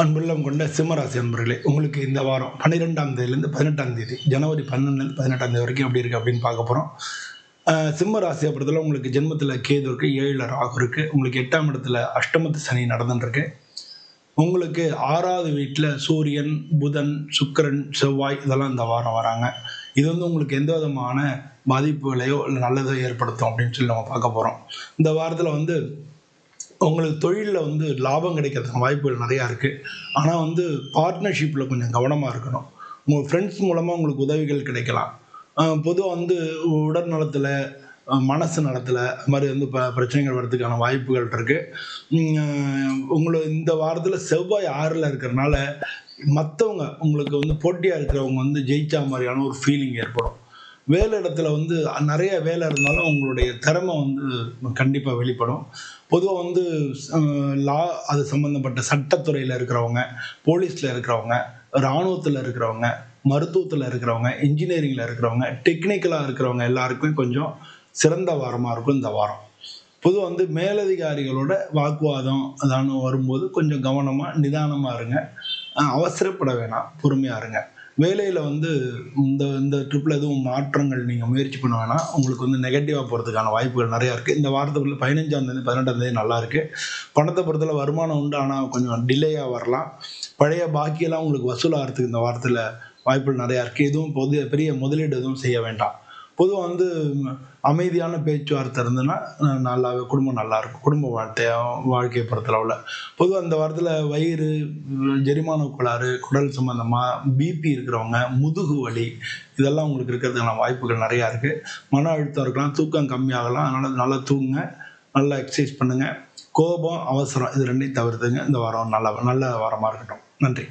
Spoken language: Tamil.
அன்புள்ளம் கொண்ட சிம்மராசி அன்பர்களே, உங்களுக்கு இந்த வாரம் 12ஆம் தேதியிலேருந்து 18ஆம் தேதி, ஜனவரி 12லேருந்து 18ஆம் தேதி வரைக்கும் எப்படி இருக்குது அப்படின்னு பார்க்க போகிறோம். சிம்ம ராசியை பொறுத்தவரை உங்களுக்கு ஜென்மத்தில் கேது இருக்குது, 7ல் ராகு இருக்குது, உங்களுக்கு 8ஆம் இடத்துல அஷ்டமத்து சனி நடந்துட்டுருக்கு. உங்களுக்கு 6வது வீட்டில் சூரியன், புதன், சுக்கிரன், செவ்வாய் இதெல்லாம் இந்த வாரம் வராங்க. இது வந்து உங்களுக்கு எந்த விதமான பாதிப்புகளையோ இல்லை நல்லதோ ஏற்படுத்தும் அப்படின்னு சொல்லி நம்ம பார்க்க போகிறோம். இந்த வாரத்தில் வந்து உங்களுக்கு தொழிலில் வந்து லாபம் கிடைக்கிறதுக்கு வாய்ப்புகள் நிறையா இருக்குது. ஆனால் வந்து பார்ட்னர்ஷிப்பில் கொஞ்சம் கவனமாக இருக்கணும். உங்கள் ஃப்ரெண்ட்ஸ் மூலமாக உங்களுக்கு உதவிகள் கிடைக்கலாம். பொதுவாக வந்து உடல் நலத்தில், மனசு நலத்தில் அது மாதிரி வந்து பிரச்சனைகள் வர்றதுக்கான வாய்ப்புகள் இருக்குது. உங்களை இந்த வாரத்தில் செவ்வாய் 6ல் இருக்கிறனால மற்றவங்க உங்களுக்கு வந்து போட்டியாக இருக்கிறவங்க வந்து ஜெயிச்சா மாதிரியான ஒரு ஃபீலிங் ஏற்படும். வேலை இடத்துல வந்து நிறைய வேலை இருந்தாலும் உங்களுடைய திறமை வந்து கண்டிப்பாக வெளிப்படும். பொதுவாக வந்து லா அது சம்மந்தப்பட்ட சட்டத்துறையில் இருக்கிறவங்க, போலீஸில் இருக்கிறவங்க, இராணுவத்தில் இருக்கிறவங்க, மருத்துவத்தில் இருக்கிறவங்க, இன்ஜினியரிங்கில் இருக்கிறவங்க, டெக்னிக்கலாக இருக்கிறவங்க எல்லாருக்குமே கொஞ்சம் சிறந்த வாரமாக இருக்கும் இந்த வாரம். பொதுவாக வந்து மேலதிகாரிகளோட வாக்குவாதம் அதான வரும்போது கொஞ்சம் கவனமாக நிதானமாக இருங்க. அவசரப்பட வேணாம், பொறுமையாக இருங்க. வேலையில் வந்து இந்த இந்த ட்ரிப்பில் எதுவும் மாற்றங்கள் நீங்கள் முயற்சி பண்ண வேணாம். உங்களுக்கு வந்து நெகட்டிவாக போகிறதுக்கான வாய்ப்புகள் நிறையா இருக்குது. இந்த வாரத்துக்குள்ள 15ஆம் தேதி 18ஆம் தேதி நல்லா இருக்குது. பணத்தை பொறுத்தவரை வருமானம் உண்டு, ஆனால் கொஞ்சம் டிலேயாக வரலாம். பழைய பாக்கியெல்லாம் உங்களுக்கு வசூலாகிறதுக்கு இந்த வாரத்தில் வாய்ப்புகள் நிறையா இருக்குது. எதுவும் பெரிய முதலீடு எதுவும் செய்ய வேண்டாம். பொதுவாக வந்து அமைதியான பேச்சுவார்த்தை இருந்ததுன்னா நல்லாவே குடும்பம் நல்லாயிருக்கும். குடும்ப வாழ்க்கையை பொறுத்தளவில் பொதுவாக இந்த வாரத்தில் வயிறு, ஜெரிமான கோளாறு, குடல் சம்மந்தமாக பிபி இருக்கிறவங்க, முதுகு வலி இதெல்லாம் உங்களுக்கு இருக்கிறதுக்கான வாய்ப்புகள் நிறையா இருக்குது. மன அழுத்தம் இருக்கலாம், தூக்கம் கம்மியாகலாம். அதனால் நல்லா தூங்குங்க, நல்லா எக்ஸசைஸ் பண்ணுங்கள். கோபம், அவசரம் இது ரெண்டையும் தவிர்த்துங்க. இந்த வாரம் நல்ல வாரமாக இருக்கட்டும். நன்றி.